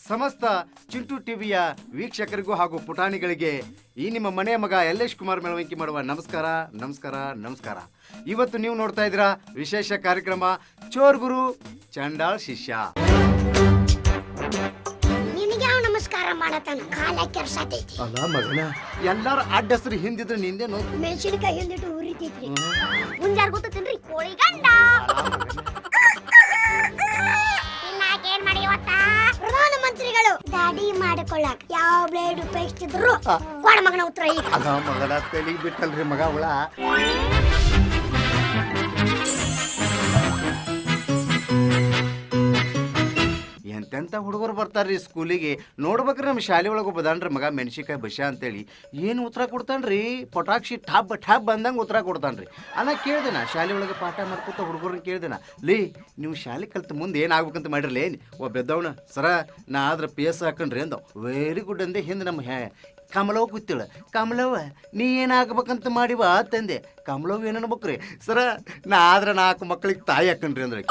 ಸಮಸ್ತ ಚಿಂಟು ಟಿವಿಯ ವೀಕ್ಷಕರಿಗೂ ಹಾಗೂ ಪುಟಾಣಿಗಳಿಗೆ ಈ ನಿಮ್ಮ ಮನೆಯ ಮಗ ಯಲ್ಲೇಶ್ ಕುಮಾರ್ ಮೆಳವಂಕಿ ಮಾಡುವ ನಮಸ್ಕಾರ ನಮಸ್ಕಾರ ನಮಸ್ಕಾರ. ಇವತ್ತು ನೀವು ನೋಡ್ತಾ ಇದ್ದೀರಾ ವಿಶೇಷ ಕಾರ್ಯಕ್ರಮ ಚೋರ್ ಗುರು ಚಂಡಾಳ್ ಶಿಷ್ಯ. ನಮಸ್ಕಾರ ಮಾಡತಾನ ಕಾಲ ಕೆರ್ಸಾತೈತಿ. ಅಲ್ಲ ಮಗನ ಎಲ್ಲಾರ ಅಡ್ಡ ಹೆಸರು ಹಿಂದಿದ್ರೆ ನಿಂದೆ ನೋ ಮೆಣಸಿನಕಾಯಿ ಹಿಂದಿಟ್ಟು ಉರಿತೈತ್ರಿ. ಮುಂಜಾರ್ ಗೊತ್ತೇನ್ರಿ ಕೋಳಿ ಗಂಡ ಏನ್ ಮಾಡಿ ಇವತ್ತ ಪ್ರಧಾನ ಮಂತ್ರಿಗಳು ದಾಡಿ ಮಾಡಿಕೊಳ್ಳಾಕ ಯಾವ ಬ್ಲೇಡ್ ಉಪಯೋಗಿಸ್ತಿದ್ರು ಕೊಡ ಮಗನ ಉತ್ತರ ಈಗ. ಅದ ಮಗನ ತಲೆಗೆ ಬಿಟ್ಟಲ್ರಿ ಮಗ ಹುಳ. ಎಂತೆಂಥ ಹುಡುಗರು ಬರ್ತಾರ್ರಿ ಸ್ಕೂಲಿಗೆ. ನೋಡ್ಬೇಕ್ರಿ ನಮ್ಮ ಶಾಲೆ ಒಳಗೆ ಬದಾನ್ರಿ ಮಗ ಮೆಣಸಿಕಾಯಿ ಬಶ ಅಂತೇಳಿ ಏನು ಉತ್ತರ ಕೊಡ್ತಾನ್ರಿ, ಪಟಾಕ್ಷಿ ಠಾಬ್ ಠಾಬ್ ಬಂದಂಗೆ ಉತ್ತರ ಕೊಡ್ತಾನ್ರಿ. ಅನ್ನ ಕೇಳ್ದೇನ ಶಾಲೆ ಒಳಗೆ ಪಾಠ ಮಾಡ್ಕೊತ ಹುಡುಗರನ್ನ ಕೇಳ್ದೇನ, ಲೇ ನೀವು ಶಾಲೆ ಕಲ್ತ ಮುಂದೆ ಏನಾಗ್ಬೇಕಂತ ಮಾಡಿರ್ಲಿ ಬೆದ್ದವನ ಸರ ನಾ ಆದ್ರೆ ಪಿ ಎಸ್ ಹಾಕೊಂಡ್ರಿ ಅಂದವ್. ವೆರಿ ಗುಡ್ ಅಂದೆ. ಹಿಂದೆ ನಮ್ಮ ಕಮಲವ್ ಕೂತಿಳ, ಕಮಲವ್ವ ನೀ ಏನಾಗ್ಬೇಕಂತ ಮಾಡಿವ ತಂದೆ. ಕಮಲವ್ ಏನು ಅನ್ಬೇಕ್ರಿ, ಸರ ನಾ ಆದ್ರೆ 4 ಮಕ್ಳಿಗೆ ತಾಯಿ ಹಾಕೊಂಡ್ರಿ ಅಂದ್ರೆ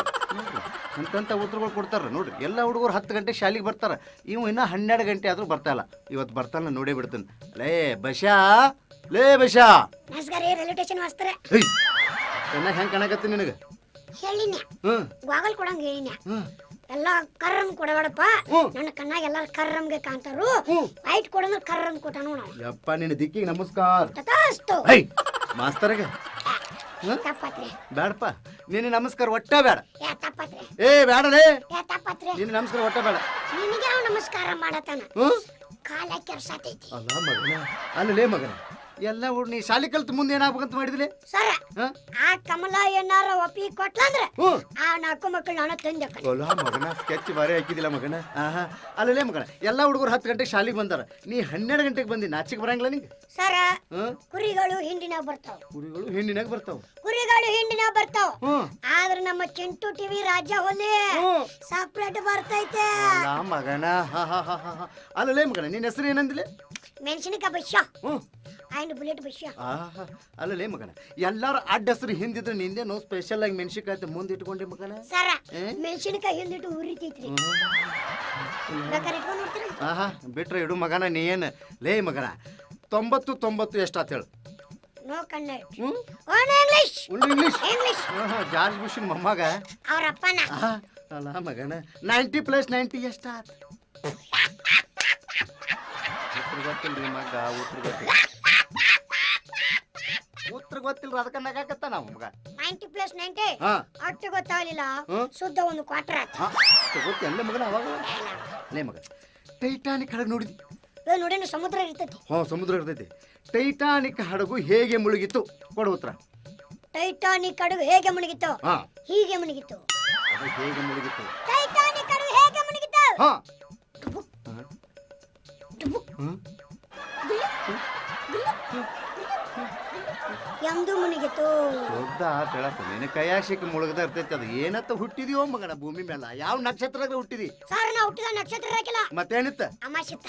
ಅಂತಂತ ಉತ್ತರಗಳು ಕೊಡ್ತಾರ ನೋಡ್ರಿ. ಎಲ್ಲ ಹುಡುಗರು 10 ಗಂಟೆ ಶಾಲೆಗೆ ಬರ್ತಾರ, ಇವು ಇನ್ನೂ 12 ಗಂಟೆ ಆದ್ರೂ ಬರ್ತಾಯಿಲ್ಲ. ಇವತ್ತು ಬರ್ತಾನ ನೋಡೇ ಬಿಡ್ತಾನೆ. ಲೇ ಬಶಾ, ಲೇ ಬಶಾ ರೈಲ್ವೆ ಸ್ಟೇಷನ್ ಚೆನ್ನಾಗಿ ಹೆಂಗೆ ಕಾಣಕತ್ತಿ ನಿನಗೆ ಹೇಳಿನ ಗಾಗಲ್ ಕೊಡಂಗ ಹೇಳಿನ. ಎಲ್ಲ ಕರ್ರಮ್ ಕೊಡಬೇಡಪ್ಪ, ನನ್ನ ಕಣ್ಣಾಗ ಎಲ್ಲ ಕರ್ರಮ್ಗೆ ಕಾಣ್ತಾರು. ವೈಟ್ ಕೊಡಂದ್ರೆ ಕರ್ರಮ್ ಕೊಟ್ಟಾನು. ಯಪ್ಪ ನಿನ್ನ ದಿಕ್ಕಿಗೆ ನಮಸ್ಕಾರ. ಮಾಸ್ತರ್ಗೆ ತಪ್ಪತ್ರಿ ಬೇಡಪ್ಪ, ನಿನ್ನ ನಮಸ್ಕಾರ ಒಟ್ಟ ಬೇಡ. ತಪ್ಪತ್ರಿ ಏ ಬೇಡಲೇ, ತಪ್ಪತ್ರಿ ನಿನ್ನ ನಮಸ್ಕಾರ ಒಟ್ಟ ಬೇಡ. ನಿನಗೆ ಅವ ನಮಸ್ಕಾರ ಮಾಡತಾನ ಕಾಲ ಕೆರ್ಸಾತೈತಿ. ಅಲ್ಲ ಮಗನ, ಅಲ್ಲಲೇ ಮಗನ ಎಲ್ಲ ನೀ ಶಾಲೆ ಕಲ್ತು ಮುಂದೆ ಏನಾಗ್ಬೇಕಂತ ಮಾಡಿದ್ಲೆ ಸರ ಆ ಕಮಲ ಏನಾರ ಒಪ್ಪಿ ಕೊಟ್ಲಂದ್ರೆ ಆ 4 ಮಕ್ಕಳು ನಾನು ತಂದೆ. ಅಲ್ಲ ಮಗನ ಸ್ಕೆಚ್ ಬಾರಿ ಹಾಕಿದಿಲ್ಲ ಮಗನ. ಅಲ್ಲಲೇ ಮಗನ ಎಲ್ಲ ಹುಡುಗರು 10 ಗಂಟೆಗೆ ಶಾಲೆಗೆ ಬಂದಾರ, ನೀ 12 ಗಂಟೆಗೆ ಬಂದಿ. ನಾಚಿಗೆ ಬರಂಗಿಲ್ಲ ನಿಂಗೆ? ಸರ ಕುರಿಗಳು ಹಿಂಡಿನಾಗ ಬರ್ತಾವ. ಕುರಿಗಳು ಹಿಂಡಿನಾಗ ಬರ್ತಾವ. ಕುರಿಗಳು ಹಿಂಡಿನಾಗ ಬರ್ತಾವ. ಆದ್ರೆ ನಮ್ಮ ಚಿಂಟು ಟಿವಿ ರಾಜ್ಯ ಹೊಲಿ ಸಪ್ರೇಟ್ ಬರ್ತೈತೆ. ಮಗನ ಅಲ್ಲಲೇ ಮಗನ ನಿನ್ನ ಹೆಸರು ಏನಂದಿಲ್ಲ? ಮೆಣಸಿನಕಾಯಿ ಬಶ್ಯ ಆಯ್ತು ಬುಲೆಟ್ ಬಶ್ಯ. ಅಲ್ಲಲೇ ಮಗನ ಎಲ್ಲಾರು ಅಡ್ಡ ಹೆಸರು ಹಿಂದಿದ್ರೆ ನಿಂದೇನು ಸ್ಪೆಷಲ್ ಆಗಿ ಮೆಣಸಿನಕಾಯಿ ಮುಂದೆ ಇಟ್ಕೊಂಡೆ ಮಗನ. ಸರ ಮೆಣಸಿನಕಾಯಿ ಹಿಂದಿಟ್ಟು ಉರಿತೈತ್ರಿ. ಬಿಟ್ರೆ ಇಡು ಮಗನ. ನೀ ಏನು ಲೇ ಮಗನ 90 ಎಷ್ಟಾತ್ ಹೇಳು? No Kannada English. ಜಾರ್ಜ್ ಬುಷನ್ ಮೊಮ್ಮಗ ಅವ್ರ ಅಪ್ಪನ. ಅಲ್ಲ ಮಗನ 90 + 90 ಎಷ್ಟಾತ್? ಗೊತ್ತಿಲ್ರಿ ಮಗ, ಉತ್ತರ ಗೊತ್ತಿಲ್ರಿ, ಅದಕ್ಕೆ ನಗಾಕತ್ತ ನಾವು ಮಗ. 90 + 90 ಅಷ್ಟು ಗೊತ್ತಾಗಲಿಲ್ಲ. ಶುದ್ಧ ಒಂದು ಕ್ವಾರ್ಟರ್ ಗೊತ್ತಿಲ್ಲ ಮಗನ. ಅವಾಗ ಲೇ ಮಗ ಟೈಟಾನಿಕ್ ಹಡಗು ನೋಡಿದಿ? ನೋಡೇನು ಸಮುದ್ರ ಇರ್ತೈತಿ. ಸಮುದ್ರ ಇರ್ತೈತಿ. ಟೈಟಾನಿಕ್ ಹಡಗು ಹೇಗೆ ಮುಳುಗಿತ್ತು? ಕೊಡು ಉತ್ತರ. ಟೈಟಾನಿಕ್ ಹಡಗು ಹೇಗೆ ಮುಳುಗಿತ್ತು? ಹೀಗೆ ಮುಳುಗಿತ್ತು. ಅದು ಹೇಗೆ ಮುಳುಗಿತ್ತು? ಟೈಟಾನಿಕ್ ಹಡಗು ಹೇಗೆ ಮುಳುಗಿತ್ತು? ಎಂದು ಮುಳುಗಿತು. ನಿನ್ನ ಕೈಯಾಶಿಕ್ ಮುಳುಗದ ಇರ್ತೈತಿ. ಅದು ಏನತ್ತ ಹುಟ್ಟಿದ್ಯೋ ಮಗನ ಭೂಮಿ ಮೇಲೆ? ಯಾವ ನಕ್ಷತ್ರದಾಗ ಹುಟ್ಟಿದಿ? ಸರ್ ನಾ ಹುಟ್ಟಿದ ನಕ್ಷತ್ರ ಹಾಕಿಲ್ಲ. ಮತ್ತೇನಿತ್ತ? ಅಮಾಶಿತ್ತ.